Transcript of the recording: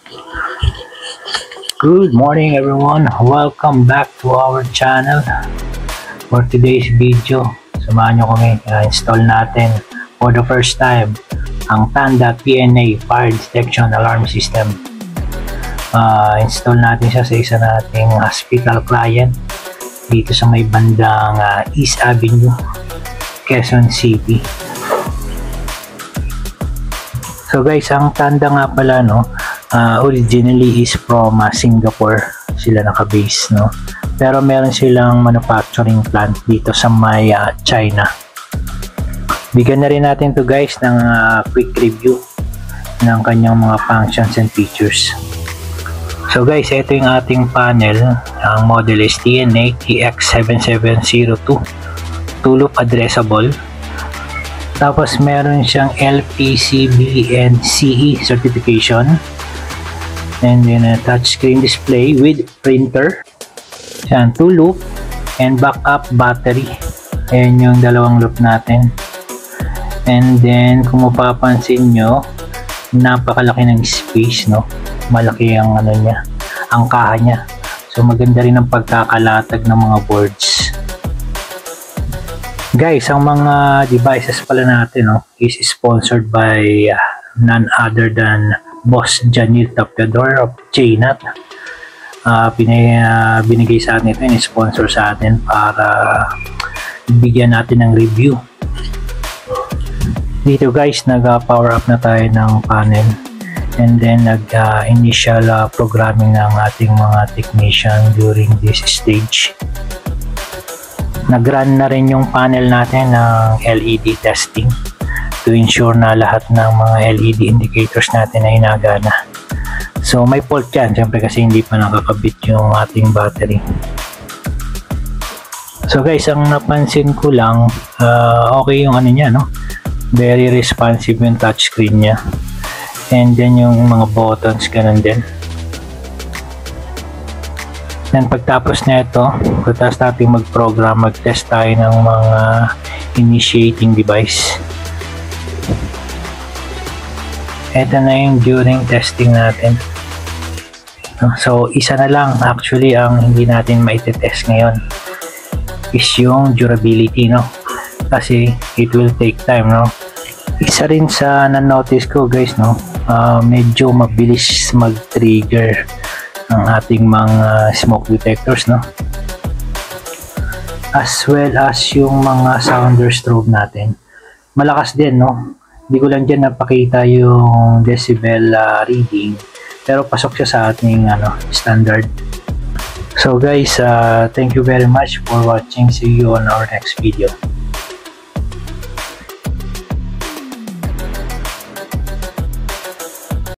Good morning everyone, welcome back to our channel. For today's video, samahan nyo kami install natin for the first time ang Tanda PNA Fire Detection Alarm System. Install natin siya sa isa nating hospital client dito sa may bandang East Avenue, Quezon City. So guys, ang Tanda nga pala, no, originally is from Singapore sila naka-base, no, pero meron silang manufacturing plant dito sa may China. Bigyan na rin natin to guys ng quick review ng kanyang mga functions and features. So guys, ito yung ating panel. Ang model is TNA TX7702, 2-loop addressable. Tapos meron siyang LPCB and CE certification, and then a touchscreen display with printer. Yan, 2-loop and backup battery. Ayan yung dalawang loop natin. And then kung mapapansin nyo, napakalaki ng space, no? Malaki ang ano niya, ang kaha niya. So maganda rin ang pagkakalatag ng mga boards. Guys, ang mga devices pala natin, no, is sponsored by none other than Boss Janil Tapiador of JNAT. Binigay sa atin ito, in-sponsor sa atin para bigyan natin ng review. Dito guys, nag-power up na tayo ng panel, and then nag-initial programming ng ating mga technician during this stage. Nag-run na rin yung panel natin ng LED testing to ensure na lahat ng mga LED indicators natin ay nagana. So may fault yan, syempre kasi hindi pa nakakabit yung ating battery. So guys, ang napansin ko lang, okay yung ano niya, no? Very responsive yung touchscreen niya. And then yung mga buttons, ganun din. And pagtapos na ito, pagkatapos natin mag-program, mag-test tayo ng mga initiating device. Ito na yung during testing natin. So isa na lang actually ang hindi natin maite-test ngayon is yung durability, no? Kasi it will take time, no? Isa rin sa na-notice ko guys, no, medyo mabilis mag-trigger ang ating mga smoke detectors, no, as well as yung mga sounder strobe natin. Malakas din, no? Hindi ko lang dyan napakita yung decibel reading, pero pasok siya sa ating standard. So guys, thank you very much for watching. See you on our next video.